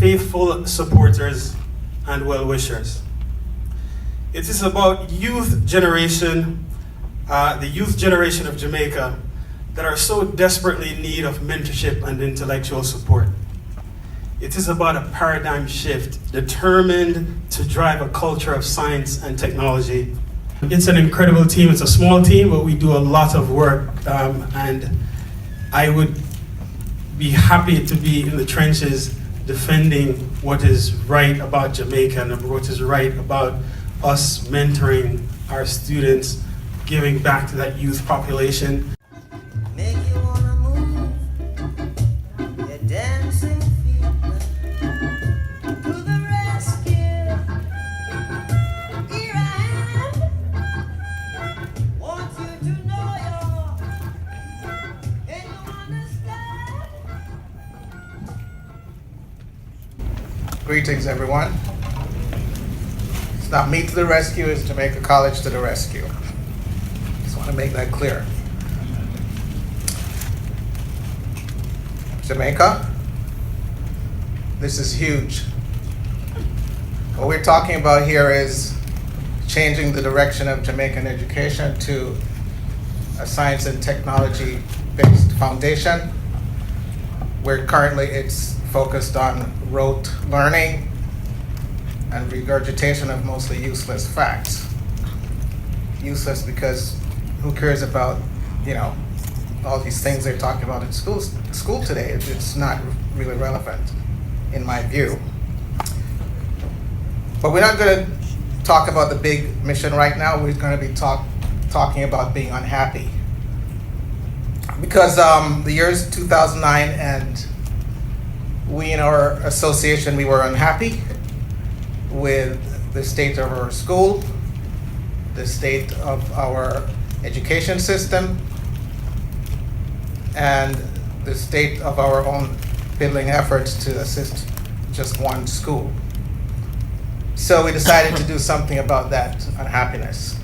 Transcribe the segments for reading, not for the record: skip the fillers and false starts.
faithful supporters and well-wishers. It is about the youth generation of Jamaica that are so desperately in need of mentorship and intellectual support. It is about a paradigm shift determined to drive a culture of science and technology. It's an incredible team. It's a small team, but we do a lot of work, and I would be happy to be in the trenches defending what is right about Jamaica and what is right about us mentoring our students, giving back to that youth population. Make you wanna move your dancing feet to the rescue. Here I am. Want you to know can you understand? Greetings, everyone. It's not me to the rescue, it's Jamaica College to the rescue. Just want to make that clear. Jamaica, this is huge. What we're talking about here is changing the direction of Jamaican education to a science and technology-based foundation, where currently it's focused on rote learning and regurgitation of mostly useless facts. Useless because who cares about, all these things they're talking about in school today? It's not really relevant, in my view. But we're not going to talk about the big mission right now. We're going to be talking about being unhappy. Because the years 2009, and we in our association, we were unhappy with the state of our school, the state of our education system, and the state of our own building efforts to assist just one school. So we decided to do something about that unhappiness.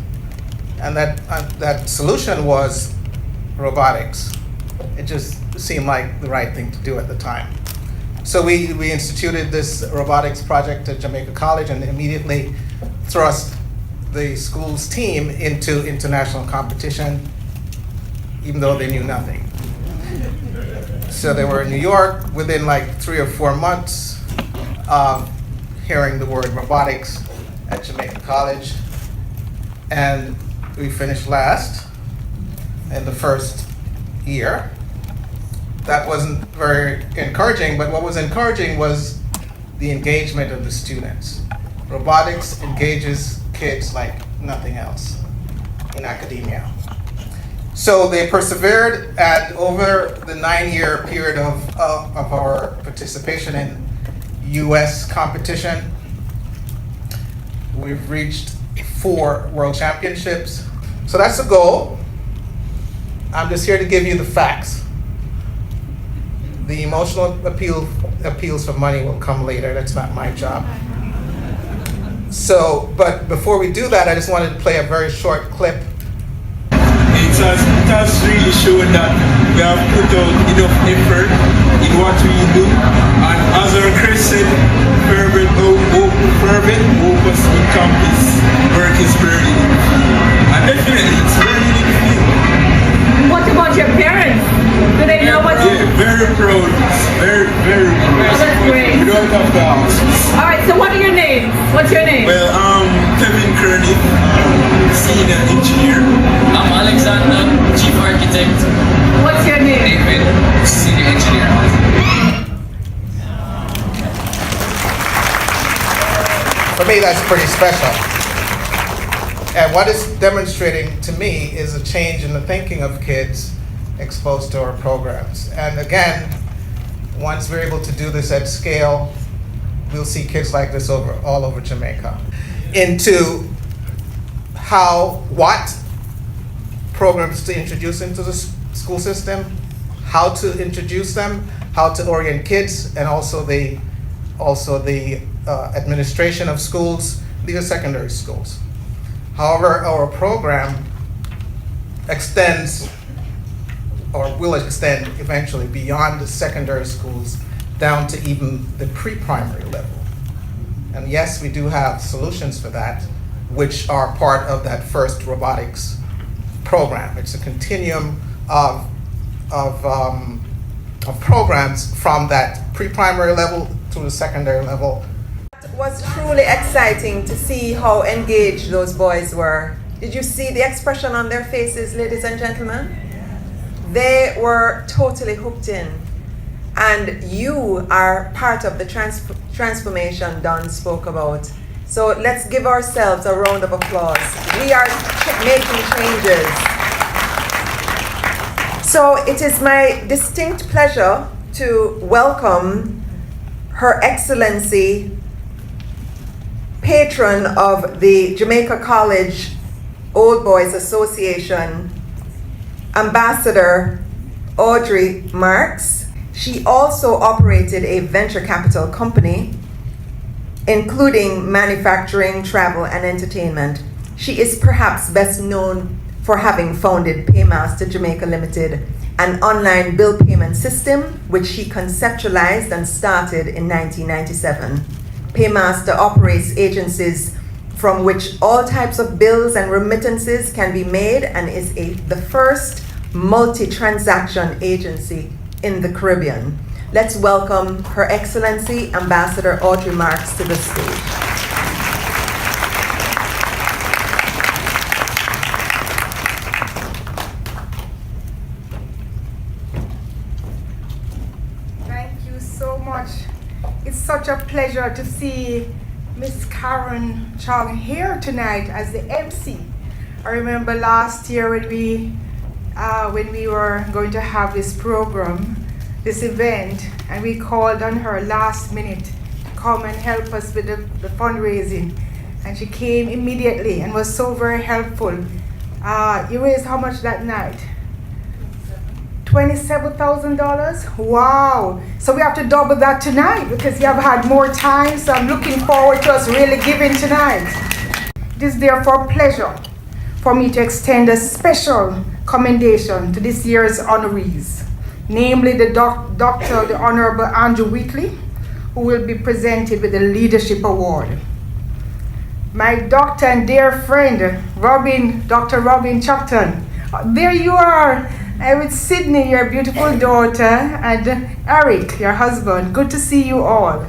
And that solution was robotics. It just seemed like the right thing to do at the time. So we instituted this robotics project at Jamaica College and immediately thrust the school's team into international competition, even though they knew nothing. So they were in New York within like 3 or 4 months of hearing the word robotics at Jamaica College. And we finished last in the first year. That wasn't very encouraging, but what was encouraging was the engagement of the students. Robotics engages kids like nothing else in academia. So they persevered, and over the 9-year period of our participation in US competition, we've reached 4 world championships. So that's the goal. I'm just here to give you the facts. The emotional appeals for money will come later. That's not my job. So, but before we do that, I just wanted to play a very short clip. It has really shown that we have put out enough effort in what we do. And as our Chris said, fervent focus on campus work is burning in the field. And definitely it's burning in the field. What about your parents? Do they know what? Yeah, very proud. Very, very proud. Oh, that's great. We don't have to ask. All right, so what are your names? What's your name? Well, Kevin Kearney, senior engineer. I'm Alexander, chief architect. What's your name? David, senior engineer. For me, that's pretty special. And what it's demonstrating to me is a change in the thinking of kids exposed to our programs. And again, once we're able to do this at scale, we'll see kids like this all over Jamaica. Into what programs to introduce into the school system, how to introduce them, how to orient kids, and also the administration of schools. These are secondary schools. However, our program extends, or will extend eventually, beyond the secondary schools down to even the pre-primary level. And yes, we do have solutions for that, which are part of that first robotics program. It's a continuum of programs from that pre-primary level to the secondary level. It was truly exciting to see how engaged those boys were. Did you see the expression on their faces, ladies and gentlemen? They were totally hooked in. And you are part of the transformation Don spoke about. So let's give ourselves a round of applause. We are making changes. So it is my distinct pleasure to welcome Her Excellency, patron of the Jamaica College Old Boys Association, Ambassador Audrey Marks. She also operated a venture capital company, including manufacturing, travel, and entertainment. She is perhaps best known for having founded Paymaster Jamaica Limited, an online bill payment system which she conceptualized and started in 1997. Paymaster operates agencies from which all types of bills and remittances can be made and is the first multi-transaction agency in the Caribbean. Let's welcome Her Excellency Ambassador Audrey Marks to the stage. Thank you so much. It's such a pleasure to see Miss Karen Chong here tonight as the MC. I remember last year when we were going to have this program, this event, and we called on her last minute to come and help us with the fundraising. And she came immediately and was so very helpful. You raised how much that night? $27,000? Wow. So we have to double that tonight because you have had more time. So I'm looking forward to us really giving tonight. It is therefore a pleasure for me to extend a special commendation to this year's honorees, namely the the Honourable Andrew Wheatley, who will be presented with the Leadership Award. My doctor and dear friend, Dr. Robynne Chutkan. There you are, with Sydney, your beautiful daughter, and Eric, your husband. Good to see you all.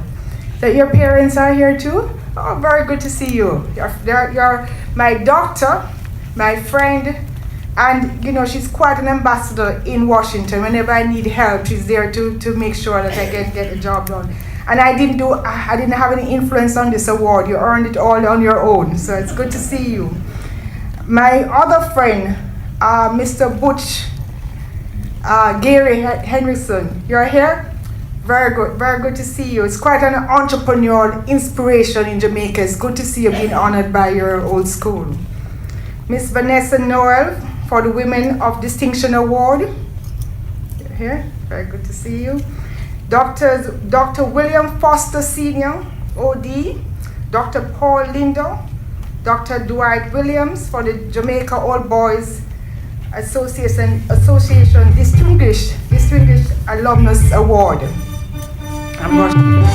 That your parents are here too? Oh, very good to see you. You're my doctor, my friend, and you know, she's quite an ambassador in Washington. Whenever I need help, she's there to make sure that I get the job done. And I didn't have any influence on this award. You earned it all on your own. So it's good to see you. My other friend, Mr. Butch, Gary Hendrickson, you're here? Very good to see you. It's quite an entrepreneurial inspiration in Jamaica. It's good to see you being honored by your old school. Miss Vanessa Noel for the Women of Distinction Award. You're here, very good to see you. Dr. William Foster Sr., OD, Dr. Paul Lindo, Dr. Dwight Williams for the Jamaica Old Boys Association Distinguished Alumnus Award. I'm rushing.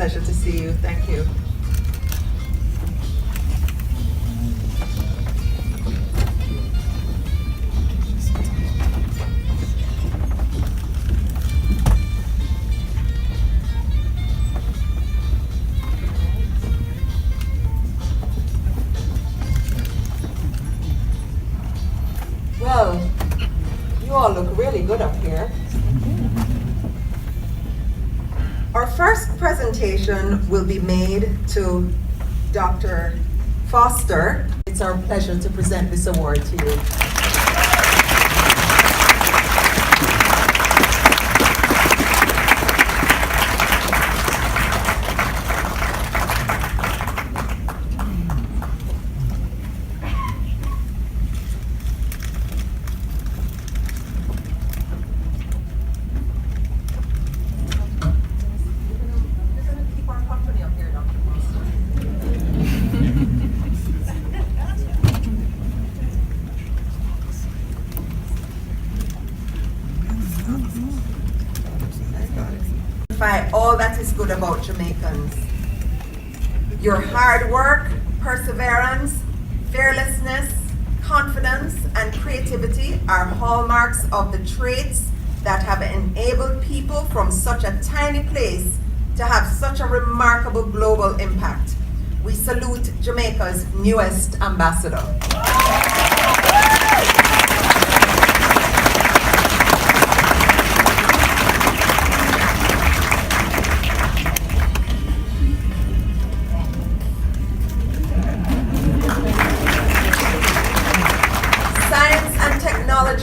pleasure to see you. Thank you. Well, you all look really good up here. Our first presentation will be made to Dr. Foster. It's our pleasure to present this award to you. All that is good about Jamaicans. Your hard work, perseverance, fearlessness, confidence, and creativity are hallmarks of the traits that have enabled people from such a tiny place to have such a remarkable global impact. We salute Jamaica's newest ambassador.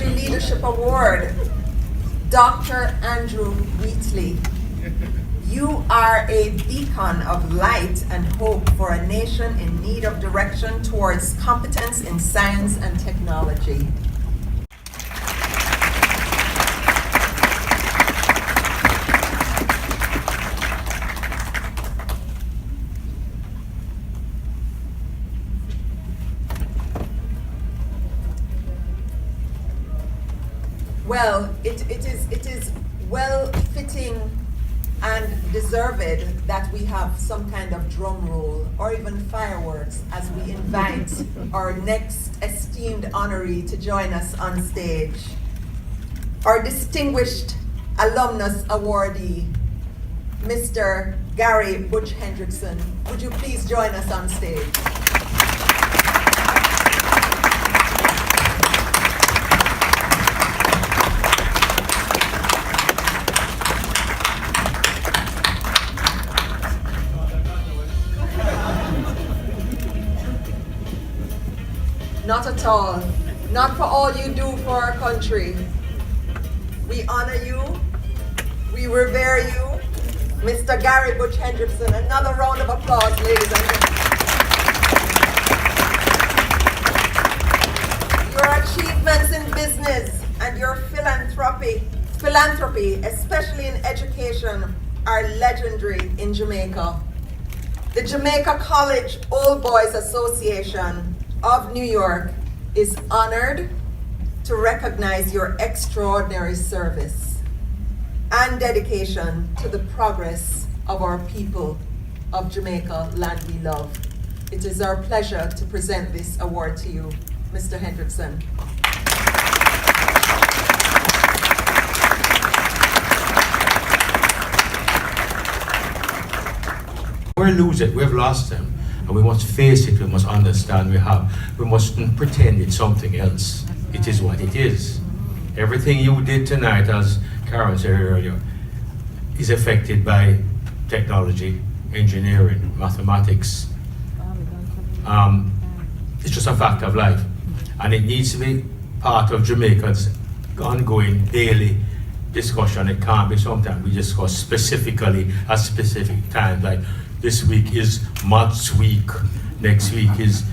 Leadership Award, Dr. Andrew Wheatley. You are a beacon of light and hope for a nation in need of direction towards competence in science and technology. Well, it is well fitting and deserved that we have some kind of drum roll or even fireworks as we invite our next esteemed honoree to join us on stage. Our distinguished alumnus awardee, Mr. Gary Butch Hendrickson. Would you please join us on stage? Not at all. Not for all you do for our country. We honor you. We revere you. Mr. Gary Butch Hendrickson. Another round of applause, ladies and gentlemen. Your achievements in business and your philanthropy, especially in education, are legendary in Jamaica. The Jamaica College Old Boys Association of New York is honored to recognize your extraordinary service and dedication to the progress of our people of Jamaica, land we love. It is our pleasure to present this award to you, Mr. Hendrickson. We lose it, we've lost him. And we must face it, we must understand we mustn't pretend it's something else. It is what it is. Everything you did tonight, as Karen said earlier, is affected by technology, engineering, mathematics. It's just a fact of life. And it needs to be part of Jamaica's ongoing daily discussion. It can't be something we discuss specifically at specific times, like this week is Maths Week, next week is,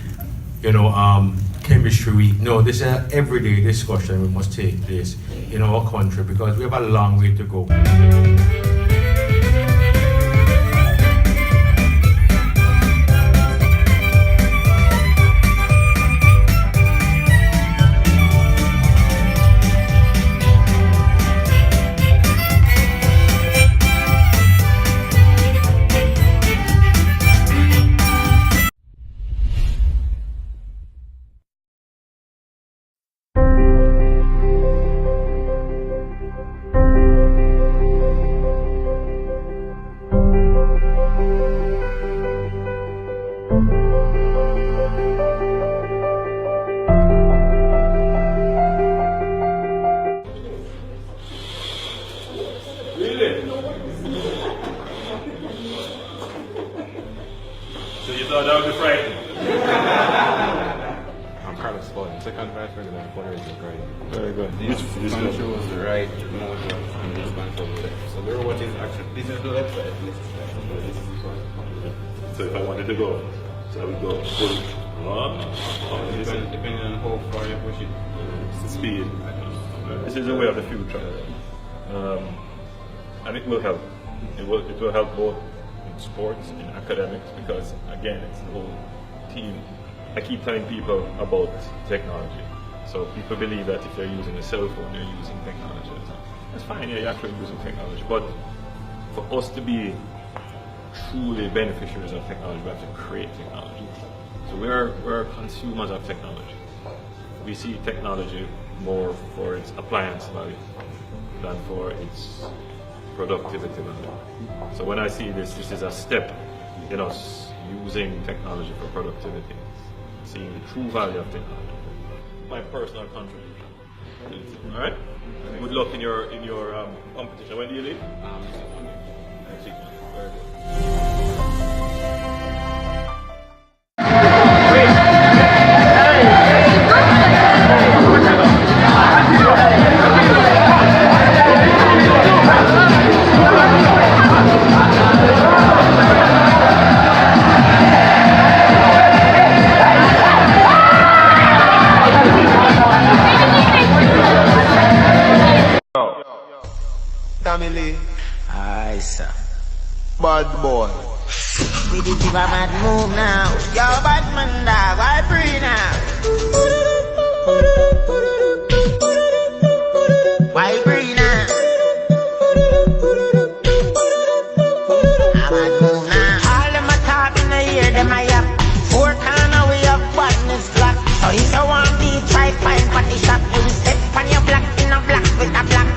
Chemistry Week. No, this is an everyday discussion we must take place in our country because we have a long way to go. that would be frightening. I'm Carlos Spalding, second vice president of Fundraiser, right? Very good. This shows the right motor and this control left. So the robot is actually, this is the left side, this is the front. So if I wanted to go, so I would go full on. Depending on how far you push it. Speed. This is the way of the future. And it will help. It will help both in sports, in academics, because again, it's the whole team. I keep telling people about technology. So people believe that if they're using a cell phone, they're using technology. That's fine, yeah, you're actually using technology. But for us to be truly beneficiaries of technology, we have to create technology. So we're consumers of technology. We see technology more for its appliance value than for its productivity value. So when I see this is a step in us using technology for productivity, seeing the true value of technology. My personal contribution. All right. Good luck in your competition. When do you leave? Next week. Very good. Family. Aye, sir. Bad boy. We did give a mad move now. Yo, bad man dog, why free now? Why free now? I'm mad move now. All them a talk in the ear, them I have. Four corner we have badness black. So if you want me, try find party shop. You step on your block in a black with a black.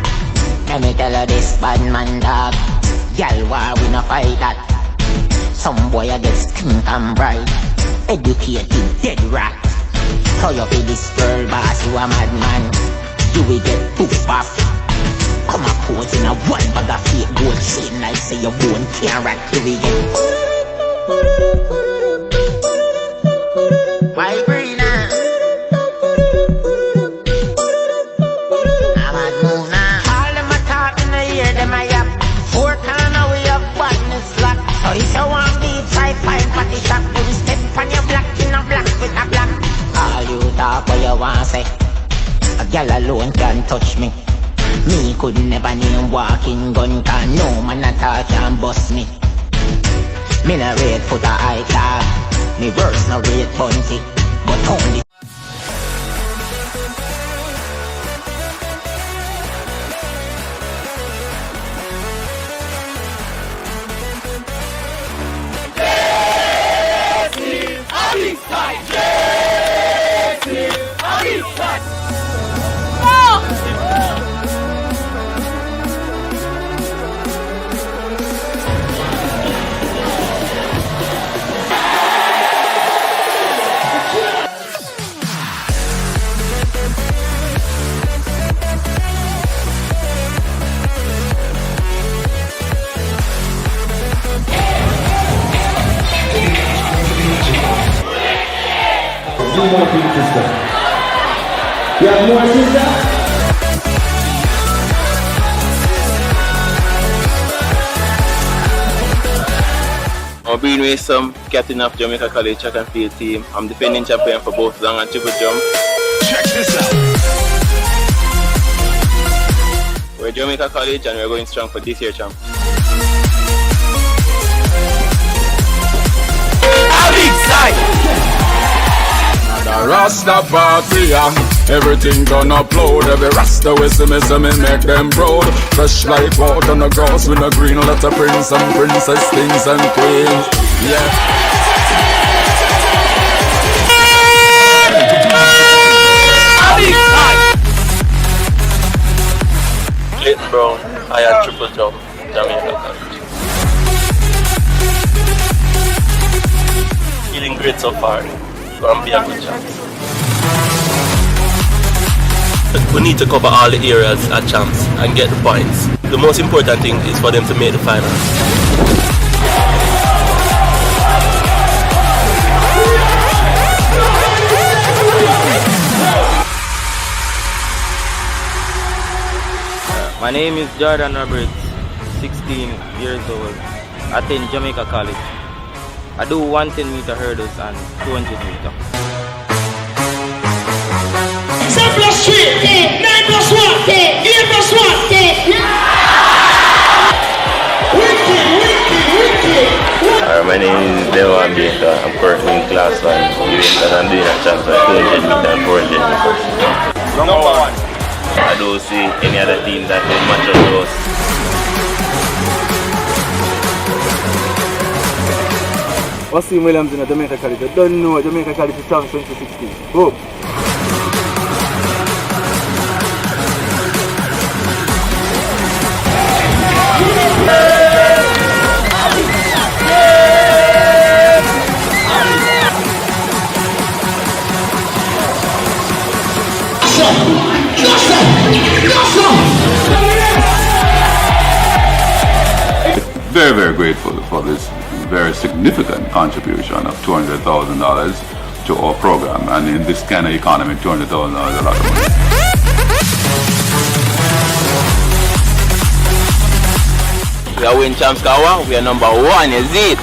Let me tell you this, bad man dog. Y'all war we no fight that. Some boy I get stink and bright. Educated, dead rat. How you feel this girl boss, you a madman. You will get poof off. Come a pose in a one bag of fake gold chain like say your bone can't rat. You will get why green now? I'm at move now. All them a talk in the ear, them I have. Four corner we have badness lock. So if you want me, try find party shop. You will step on your block in a black with a black. All you talk what you want say. A girl alone can touch me. Me could never name walking gun. Can no man at all can bust me. Me no red foot a high tag. Me verse no red bunty. But only more people, sister. You have more, sister? I'm being with some captain of Jamaica College track and field team. I'm defending champion for both long and triple jump. Check this out. We're Jamaica College and we're going strong for this year, champ. The Rasta party, everything done upload. Every Rasta we see me make them proud. Fresh like water on the grass with a green. Lot of prince and princess, kings and queens. Yeah. Clayton Brown, I had triple jump, Jamaica College. Feeling great so far. Gonna be a good chance. We need to cover all the areas at champs and get the points. The most important thing is for them to make the finals. My name is Jordan Roberts, 16 years old. I attend Jamaica College. I do 110 meter hurdles and 200 meter. 7 plus 3, 10, 9 plus 1, 10, 8 plus 1, 10. My name is Noel. I'm currently in class 1. I'm doing a chance at 200 meter and 400 meters. Number 1. I don't see any other team that will match up to us. Wasim Williams in Jamaica College. I don't know Jamaica College is champion 2016. Boom. Very, very grateful for this very significant contribution of $200,000 to our program, and in this kind of economy, $200,000 is a lot of money. We are winning champs, we are number 1, is it?